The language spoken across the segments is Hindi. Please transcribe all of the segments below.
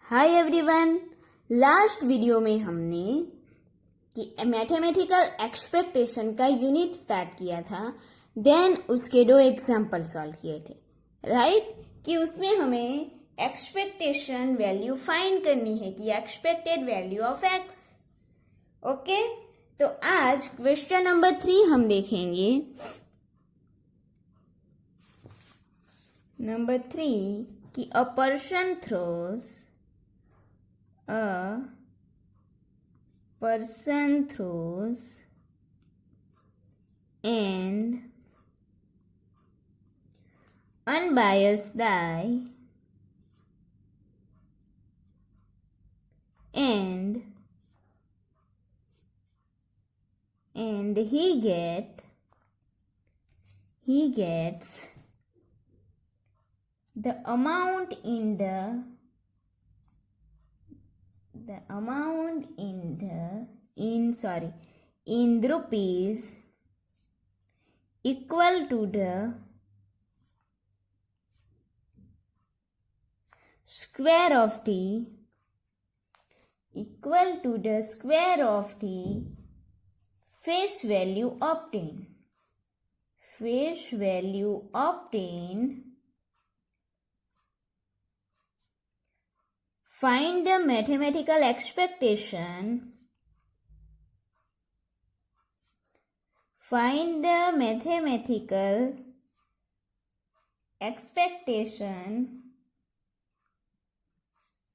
Hi everyone. लास्ट वीडियो में हमने कि मैथमेटिकल एक्सपेक्टेशन का यूनिट स्टार्ट किया था, देन उसके 2 एग्जाम्पल सॉल्व किए थे, राइट? कि उसमें हमें एक्सपेक्टेशन वैल्यू फाइंड करनी है कि expected value of x. Okay, तो आज क्वेश्चन नंबर 3 हम देखेंगे। नंबर 3 कि a person throws an unbiased die and he gets the amount in rupees equal to the square of the face value obtained. Find the mathematical expectation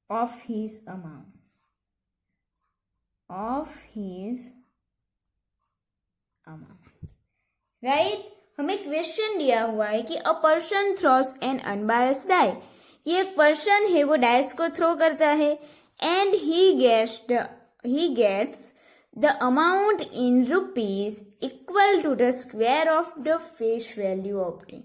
of his amount. Right? हमें क्वेश्चन दिया हुआ है कि a person throws an unbiased die, ये एक पर्सन है, वो डाइस को थ्रो करता है and he gets the amount in rupees equal to the square of the face value obtain.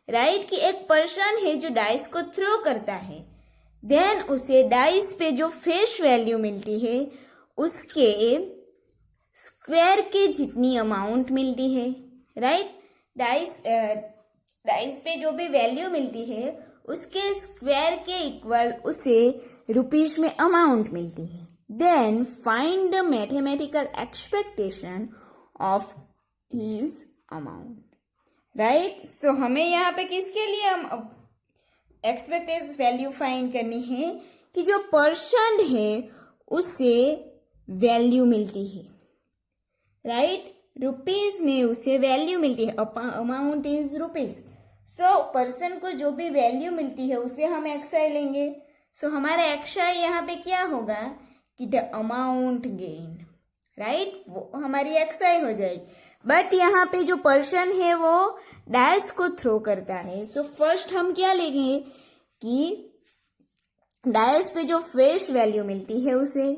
Right? कि एक पर्सन है जो डाइस को थ्रो करता है, देन उसे डाइस पे जो फेस वैल्यू मिलती है उसके स्क्वायर के जितनी अमाउंट मिलती है। राइट? डाइस पे जो भी वैल्यू मिलती है उसके स्क्वायर के इक्वल उसे रुपीज में अमाउंट मिलती है। Then find the mathematical expectation of his amount. Right? So हमें यहाँ पे किसके लिए हम एक्सपेक्टेड वैल्यू फाइंड करनी है कि जो पर्सन है उसे वैल्यू मिलती है। राइट? रुपीज में उसे वैल्यू मिलती है, amount is rupees. So person को जो भी वैल्यू मिलती है उसे हम एक्सआई लेंगे। सो हमारा एक्सआई यहाँ पे क्या होगा कि द अमाउंट गेन। राइट? वो हमारी एक्सआई हो जाएगी। बट यहाँ पे जो पर्सन है वो डाइस को थ्रो करता है। सो फर्स्ट हम क्या लेंगे कि डाइस पे जो फेस वैल्यू मिलती है उसे,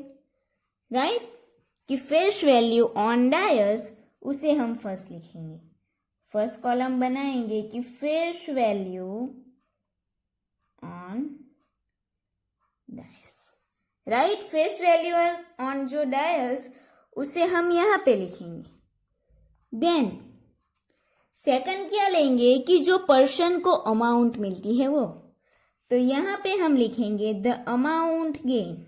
राइट? कि फेस वैल्यू ऑन डाइस उसे हम फर्स्ट लिखेंगे। फर्स्ट कॉलम बनाएंगे कि face value on dice. Right? Face value on जो डाइस उसे हम यहां पे लिखेंगे। देन सेकंड क्या लेंगे कि जो पर्सन को अमाउंट मिलती है वो, तो यहां पे हम लिखेंगे द अमाउंट गेन।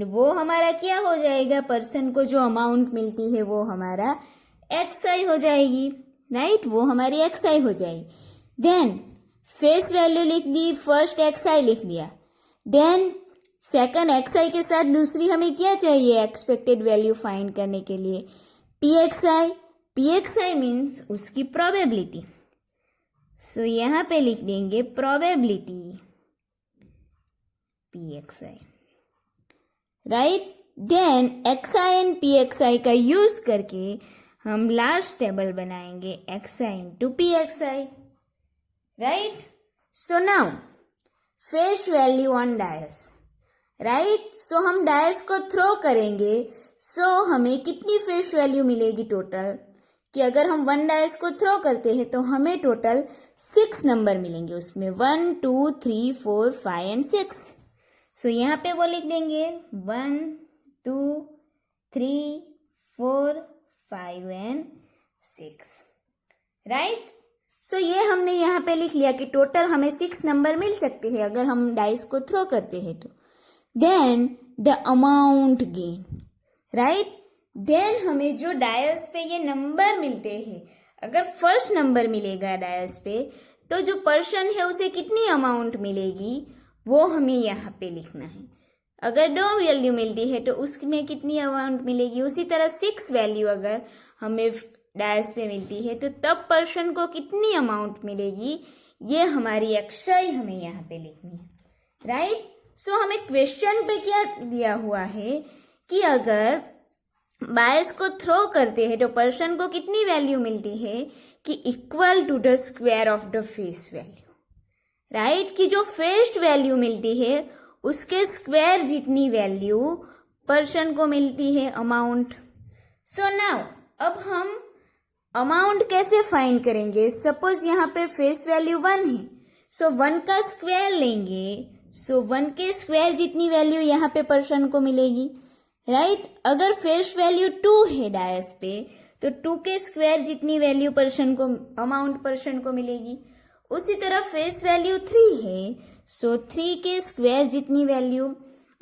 वो हमारा क्या हो जाएगा, पर्सन को जो अमाउंट मिलती है वो हमारा एक्सआई हो जाएगी। राइट? वो हमारी एक्सआई हो जाएगी। देन फेस वैल्यू लिख दी, फर्स्ट एक्सआई लिख दिया। देन सेकंड एक्सआई के साथ दूसरी हमें क्या चाहिए एक्सपेक्टेड वैल्यू फाइंड करने के लिए, पीएक्सआई मीन्स उसकी प्रोबेबिलिटी। सो यहां पे लिख देंगे probability P X I. Right? Then X I and P X I का यूज करके हम लास्ट टेबल बनाएंगे X I into P X I. Right? So now face value on dice. Right? So हम डाइस को थ्रो करेंगे। सो हमें कितनी फेस वैल्यू मिलेगी टोटल, कि अगर हम 1 डाइस को थ्रो करते हैं तो हमें टोटल 6 नंबर मिलेंगे उसमें, 1 2 3 4 5 एंड 6। सो यहाँ पे वो लिख देंगे 1 2 3 4 5 एंड 6। राइट? सो ये हमने यहाँ पे लिख लिया कि टोटल हमें 6 नंबर मिल सकते हैं अगर हम डाइस को थ्रो करते हैं तो। Then the amount gain, right. Then हमें जो डायस पे ये नंबर मिलते हैं, अगर फर्स्ट नंबर मिलेगा डायस पे तो जो पर्सन है उसे कितनी अमाउंट मिलेगी वो हमें यहाँ पे लिखना है। अगर 2 वैल्यू मिलती है तो उसमें कितनी अमाउंट मिलेगी। उसी तरह 6 वैल्यू अगर हमें डायस पे मिलती है तो तब पर्सन को कितनी अमाउंट मिलेगी, ये हमारी अक्षय हमें यहाँ पे लिखनी है, राइट। सो हमें क्वेश्चन पे क्या दिया हुआ है कि अगर बायस को थ्रो करते हैं तो पर्सन को कितनी वैल्यू मिलती है कि equal to the square of the face value, right. कि जो फर्स्ट वैल्यू मिलती है उसके स्क्वायर जितनी वैल्यू पर्सन को मिलती है अमाउंट। सो नाउ अब हम अमाउंट कैसे फाइंड करेंगे। सपोज यहाँ पे फेस वैल्यू 1 है, सो 1 का स्क्वायर लेंगे, सो 1 के स्क्वायर जितनी वैल्यू यहाँ पे पर्सन को मिलेगी, राइट। अगर फेस वैल्यू 2 है डायस पे तो 2 के स्क्वायर जितनी वैल्यू पर्सन को अमाउंट पर्सन को मिलेगी। उसी तरह फेस वैल्यू 3 है, सो 3 के स्क्वायर जितनी वैल्यू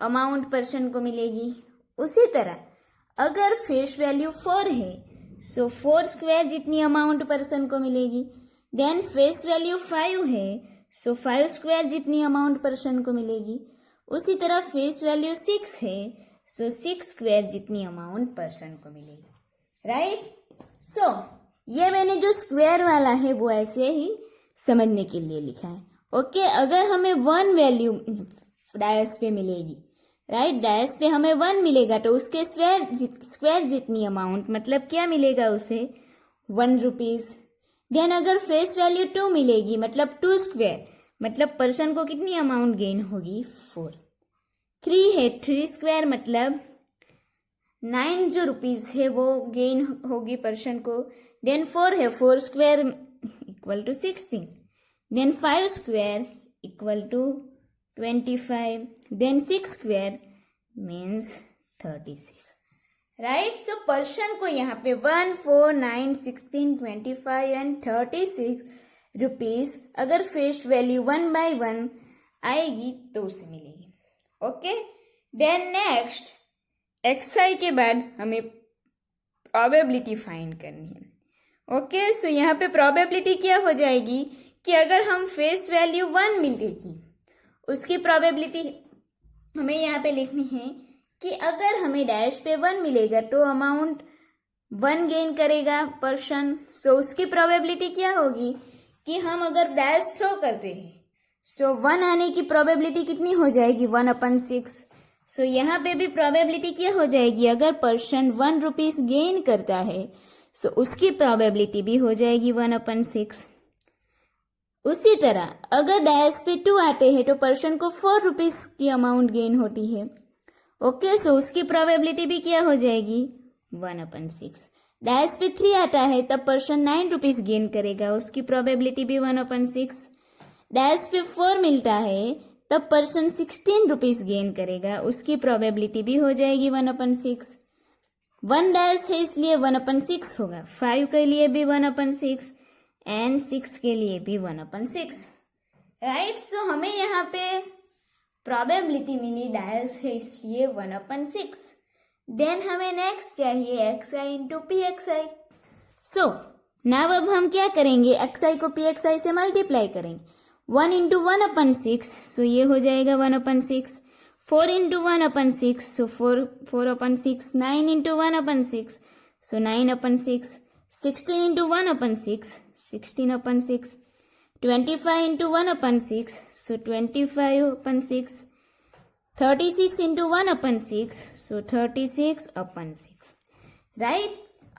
अमाउंट पर्सन को मिलेगी। उसी तरह अगर फेस वैल्यू 4 है, सो 4 स्क्वायर जितनी अमाउंट पर्सन को मिलेगी। देन फेस वैल्यू 5 है, सो 5 स्क्वायर जितनी अमाउंट पर्सन को मिलेगी। उसी तरह फेस वैल्यू 6 है, सो 6 स्क्वायर जितनी अमाउंट पर्सन को मिलेगी, राइट। सो ये मैंने जो स्क्वायर वाला है वो ऐसे ही समझने के लिए लिखा है, ओके। अगर हमें 1 वैल्यू डायस पे मिलेगी, राइट, डायस पे हमें 1 मिलेगा तो उसके स्क्वायर जितनी अमाउंट मतलब क्या मिलेगा उसे 1 रुपीज। देन अगर फेस वैल्यू 2 मिलेगी मतलब 2 स्क्वायर मतलब पर्सन को कितनी अमाउंट गेन होगी 4। 3 है, 3 स्क्वायर मतलब 9 जो रुपीज है वो गेन होगी पर्सन को। देन 4 है, 4 square equal to 16। Then 5 square equal to 25, then 6 square means 36, right। So person को यहाँ पे 1, 4, 9, 16, 25 एंड 36 रुपीज अगर फेस वैल्यू 1/1 आएगी तो उसे मिलेगी, ओके। देन नेक्स्ट एक्सआई के बाद हमें प्रोबेबिलिटी फाइंड करनी है, ओके। सो यहाँ पे प्रोबेबिलिटी क्या हो जाएगी कि अगर हम फेस वैल्यू 1 मिलेगी उसकी प्रोबेबिलिटी हमें यहाँ पे लिखनी है कि अगर हमें डैश पे 1 मिलेगा तो अमाउंट 1 गेन करेगा पर्सन। सो उसकी प्रोबेबिलिटी क्या होगी कि हम अगर डैश थ्रो करते हैं सो 1 आने की प्रोबेबिलिटी कितनी हो जाएगी 1/6। सो यहाँ पे भी प्रोबेबिलिटी क्या हो जाएगी, अगर पर्सन 1 रुपीज गेन करता है सो उसकी प्रोबेबिलिटी भी हो जाएगी 1/6। उसी तरह अगर डैश पे 2 आते हैं तो पर्सन को 4 रुपीज की अमाउंट गेन होती है, ओके। सो उसकी प्रोबेबिलिटी भी क्या हो जाएगी 1/6। डैश पे 3 आता है तब पर्सन 9 रुपीज गेन करेगा, उसकी प्रोबेबिलिटी भी 1/6। डैश पे 4 मिलता है तब पर्सन 16 रुपीज गेन करेगा, उसकी प्रोबेबिलिटी भी हो जाएगी 1/6। 1 डैश है इसलिए 1/6 होगा, 5 के लिए भी 1/6 एंड 6 के लिए भी 1/6, राइट। सो हमें यहाँ पे प्रोबेबिलिटी मिली डायस है इसलिए 1/6। देन हमें नेक्स्ट चाहिए xi into pxi। So now अब हम क्या करेंगे, xi को pxi से मल्टीप्लाई करेंगे। 1 इंटू 1/6 सो ये हो जाएगा 1/6। 4 into 1/6 so 4/6। 9 into 1/6 so 9/6। 16 into 1/6 16/6। 25 into 1/6 so 25/6। 36 into 1/6 so 36/6, right.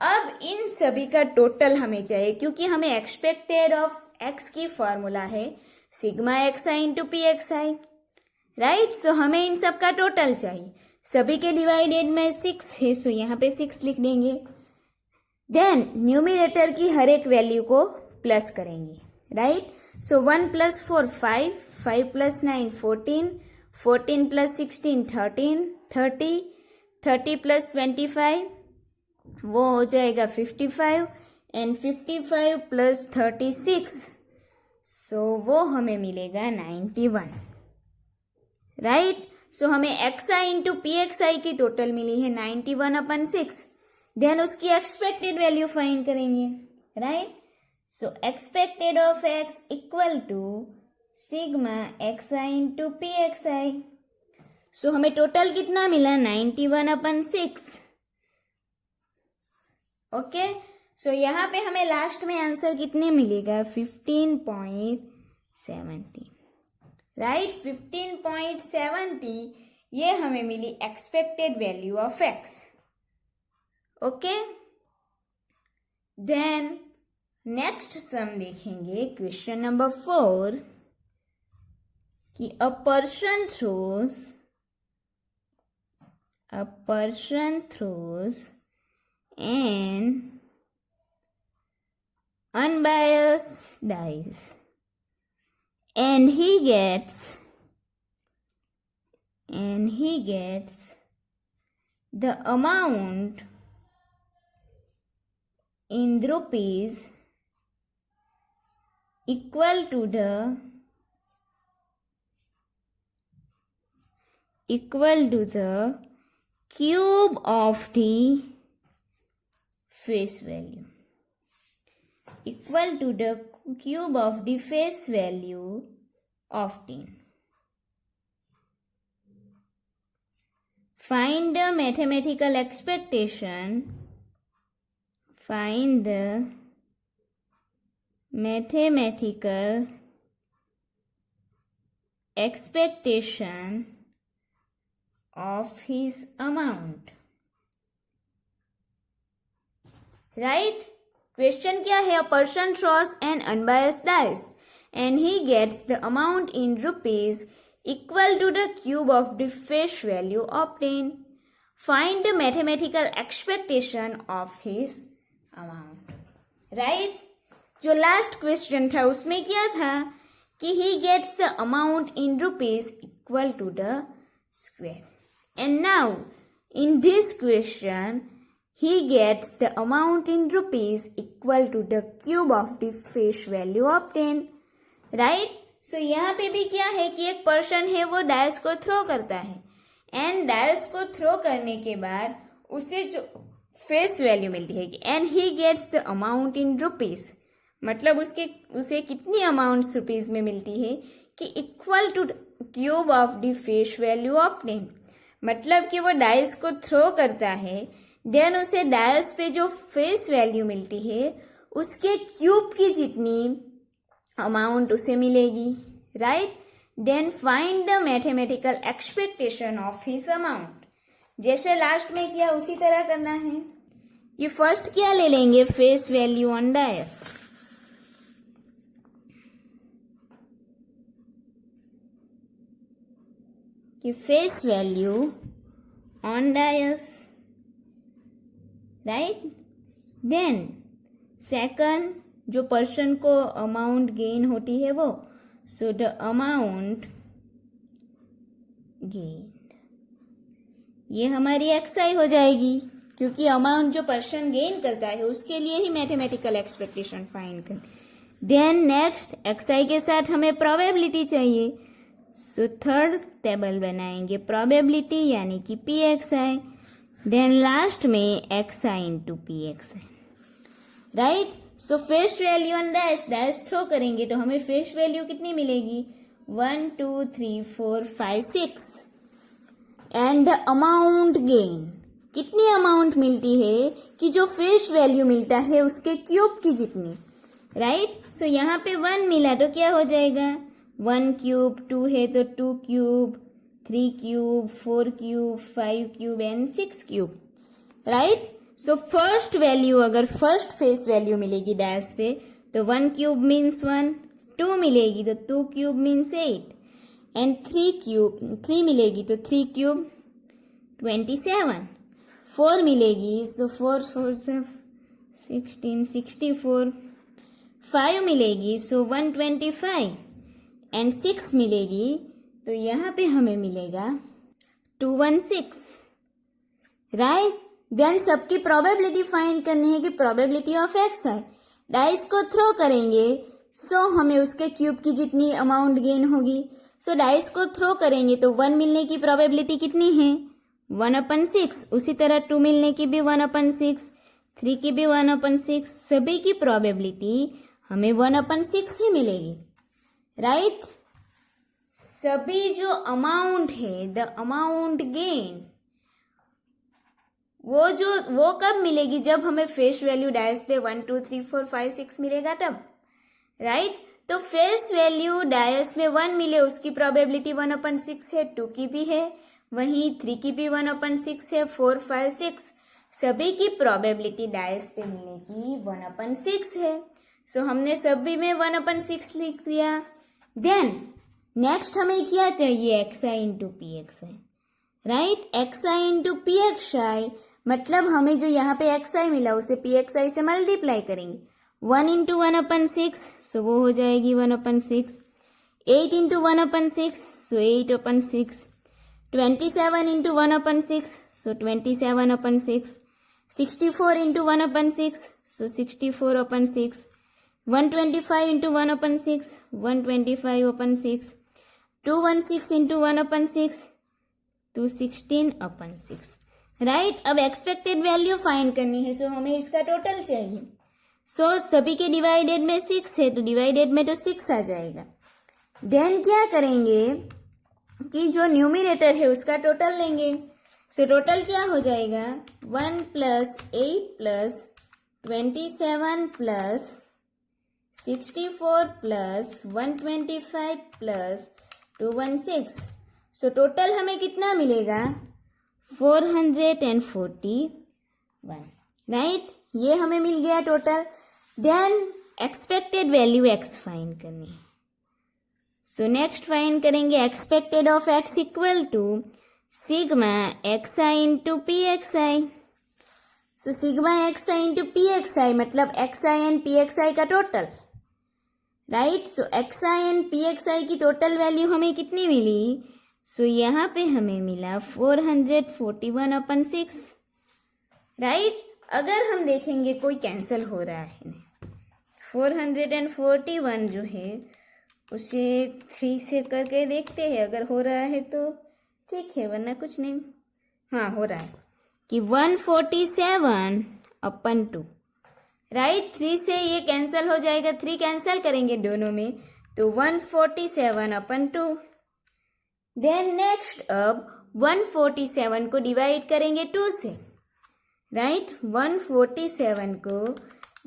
अब इन सभी का टोटल हमें चाहिए क्योंकि हमें एक्सपेक्टेड ऑफ x की फॉर्मूला है sigma xi into pxi, right. So हमें इन सब का टोटल चाहिए। सभी के डिवाइडेड में 6 है सो यहाँ पे 6 लिख देंगे। देन न्यूमिनेटर की हर एक वैल्यू को प्लस करेंगे, राइट। सो 1 + 4 5, 5 + 9 14, 14 + 16 13, 30 + 25 वो हो जाएगा 55 एंड 55 प्लस 36, सो वो हमें मिलेगा 91, राइट। सो हमें XI इंटू PXI की टोटल मिली है 91/6। देन उसकी एक्सपेक्टेड वैल्यू फाइंड करेंगे, right. So expected of X equal to sigma XI into PXI। So हमें टोटल कितना मिला 91/6। ओके, सो यहाँ पे हमें लास्ट में आंसर कितने मिलेगा 15.70, राइट। 15.70 ये हमें मिली expected value of X। Okay, then next sum देखेंगे क्वेश्चन नंबर 4 कि a person throws an unbiased dice and he gets the amount in rupees equal to the cube of the face value, equal to the cube of the face value of 10. Find the mathematical expectation. Find the mathematical expectation of his amount. Right? Question क्या है? A person throws an unbiased dice and he gets the amount in rupees equal to the cube of the face value obtained. Find the mathematical expectation of his amount. Right? जो लास्ट क्वेश्चन था उसमें क्या था कि he gets the amount in rupees equal to the square. And now in this question he gets the amount in rupees equal to the cube of the face value obtained. Right? So यहाँ पे भी क्या है कि एक पर्सन है वो डायस को थ्रो करता है एंड डायस को थ्रो करने के बाद उसे जो फेस वैल्यू मिलती है and he gets the amount in rupees, मतलब उसे कितनी अमाउंट रुपीज में मिलती है कि equal to cube of the face value obtain, मतलब कि वो डायस को थ्रो करता है देन उसे डायस पे जो फेस वैल्यू मिलती है उसके क्यूब की जितनी अमाउंट उसे मिलेगी, right. Then find the mathematical expectation of his amount. जैसे लास्ट में किया उसी तरह करना है। ये फर्स्ट क्या ले लेंगे, फेस वैल्यू ऑन डायस। कि face value on dice, right. Then second जो पर्सन को अमाउंट गेन होती है वो, सो द अमाउंट गेन, ये हमारी एक्सआई हो जाएगी क्योंकि अमाउंट जो पर्सन गेन करता है उसके लिए ही मैथमेटिकल एक्सपेक्टेशन फाइंड कर। देन नेक्स्ट एक्सआई के साथ हमें प्रोबेबिलिटी चाहिए, सो थर्ड टेबल बनाएंगे प्रोबेबिलिटी यानी कि P X I. Then last में X I into P X I, right. So face value on dice throw करेंगे तो हमें फेस वैल्यू कितनी मिलेगी 1 2 3 4 5 6 एंड द अमाउंट गेन, कितनी अमाउंट मिलती है कि जो फेस वैल्यू मिलता है उसके क्यूब की जितनी, राइट। सो यहाँ पे 1 मिला तो क्या हो जाएगा 1 क्यूब, 2 है तो 2 cube, 3 cube, 4 cube, 5 cube and 6 cube, right. So first value अगर फर्स्ट फेस वैल्यू मिलेगी डैश पे तो 1 क्यूब मीन्स 1, 2 मिलेगी तो 2 क्यूब मीन्स 8 एंड 3 मिलेगी तो 3 क्यूब 27, 4 मिलेगी तो 4 4 16 64, 5 मिलेगी सो 125 एंड 6 मिलेगी तो यहाँ पे हमें मिलेगा 216, राइट। देन सबकी प्रोबेबिलिटी फाइंड करनी है कि प्रोबेबिलिटी ऑफ एक्स है। डाइस को थ्रो करेंगे सो हमें उसके क्यूब की जितनी अमाउंट गेन होगी। सो डाइस को थ्रो करेंगे तो 1 मिलने की प्रोबेबिलिटी कितनी है 1/6। उसी तरह 2 मिलने की भी 1/6, 3 की भी 1/6, सभी की प्रोबेबिलिटी हमें 1/6 ही मिलेगी, राइट। सभी जो अमाउंट है द अमाउंट गेन वो कब मिलेगी जब हमें फेस वैल्यू डायस पे 1 2 3 4 5 6 मिलेगा तब, राइट। तो फेस वैल्यू डायस में 1 मिले उसकी प्रोबेबिलिटी 1/6 है, 2 की भी है, वहीं 3 की भी 1/6 है, 4 5 6 सभी की प्रोबेबिलिटी डायस पे मिलने की 1/6 है। सो हमने सभी में 1/6 लिख दिया। देन नेक्स्ट हमें क्या चाहिए xi into P X I, right. xi into P X I मतलब हमें जो यहाँ पे xi मिला उसे पी एक्स आई से मल्टीप्लाई करेंगे। 1 इंटू 1/6 सो वो हो जाएगी 1/6, 8 इंटू 1/6 सो 8/6, 27 इंटू 1/6 सो 27/6, 64 इंटू 1/6 सो 64/6, 125 इंटू 1/6 125/6, 216 इंटू 1/6 216/6, राइट। अब एक्सपेक्टेड वैल्यू फाइंड करनी है, सो हमें इसका टोटल चाहिए। सो सभी के डिवाइडेड में 6 है तो डिवाइडेड में तो 6 आ जाएगा। देन क्या करेंगे कि जो न्यूमिनेटर है उसका टोटल लेंगे। सो टोटल क्या हो जाएगा 1 + 8 + 27 + 64 + 125 + 216 सो टोटल हमें कितना मिलेगा 441, राइट। ये हमें मिल गया total. Then expected value X find करनी है। सो नेक्स्ट फाइंड करेंगे expected of X equal to sigma X I into P X I. So sigma X I into P X I मतलब X I and P X I का total, right. So X I and P X I की टोटल वैल्यू हमें कितनी मिली, सो यहाँ पे हमें मिला 441/6, राइट। अगर हम देखेंगे कोई कैंसिल हो रहा है 441 जो है उसे 3 से करके देखते हैं, अगर हो रहा है तो ठीक है वरना कुछ नहीं। हाँ हो रहा है कि 147/2, राइट। 3 से ये कैंसिल हो जाएगा, 3 कैंसिल करेंगे दोनों में तो 147/2। देन नेक्स्ट अब 147 को डिवाइड करेंगे 2 से, राइट। 147 को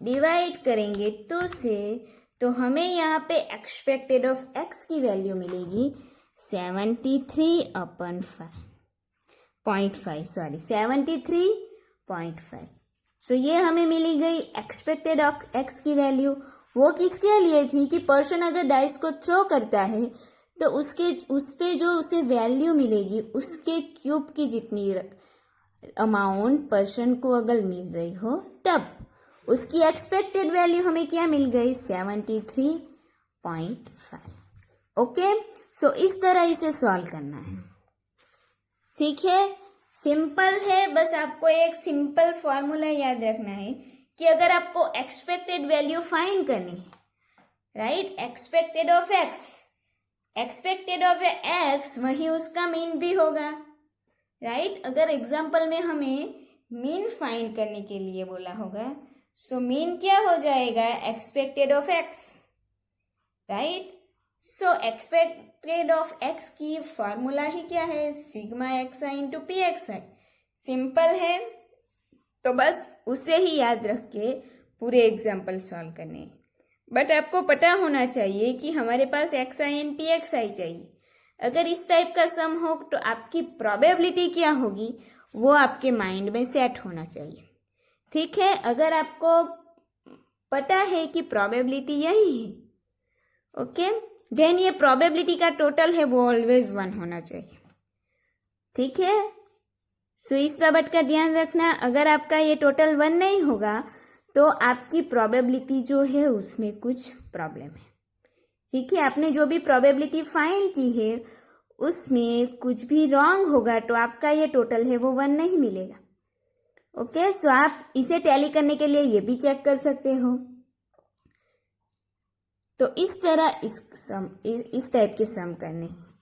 डिवाइड करेंगे 2 से तो हमें यहाँ पे एक्सपेक्टेड ऑफ एक्स की वैल्यू मिलेगी 73.5 सो ये हमें मिली गई एक्सपेक्टेड ऑफ एक्स की वैल्यू। वो किसके लिए थी कि पर्सन अगर डाइस को थ्रो करता है तो उस पे जो उसे वैल्यू मिलेगी उसके क्यूब की जितनी अमाउंट पर्सन को अगर मिल रही हो तब उसकी एक्सपेक्टेड वैल्यू हमें क्या मिल गई 73.5। ओके। सो इस तरह इसे सॉल्व करना है, ठीक है। सिंपल है, बस आपको एक सिंपल फॉर्मूला याद रखना है कि अगर आपको एक्सपेक्टेड वैल्यू फाइंड करनी है, राइट, एक्सपेक्टेड ऑफ एक्स वही उसका मीन भी होगा, राइट। अगर एग्जाम्पल में हमें मीन फाइंड करने के लिए बोला होगा सो मीन क्या हो जाएगा expected of x, right. So expected of x की फॉर्मूला ही क्या है sigma X I into P X I. Simple है तो बस उसे ही याद रख के पूरे एग्जाम्पल सॉल्व करने हैं। बट आपको पता होना चाहिए कि हमारे पास X I and P X I चाहिए। अगर इस टाइप का सम हो तो आपकी प्रोबेबिलिटी क्या होगी वो आपके माइंड में सेट होना चाहिए, ठीक है। अगर आपको पता है कि प्रोबेबिलिटी यही है, ओके, देन ये प्रोबेबिलिटी का टोटल है वो ऑलवेज 1 होना चाहिए, ठीक है। सो इस बात का ध्यान रखना, अगर आपका ये टोटल 1 नहीं होगा तो आपकी प्रोबेबिलिटी जो है उसमें कुछ प्रॉब्लम है, ठीक है। आपने जो भी प्रोबेबिलिटी फाइंड की है उसमें कुछ भी रॉन्ग होगा तो आपका ये टोटल है वो 1 नहीं मिलेगा, ओके, सो आप इसे टैली करने के लिए ये भी चेक कर सकते हो। तो इस तरह इस टाइप के सम करने हैं।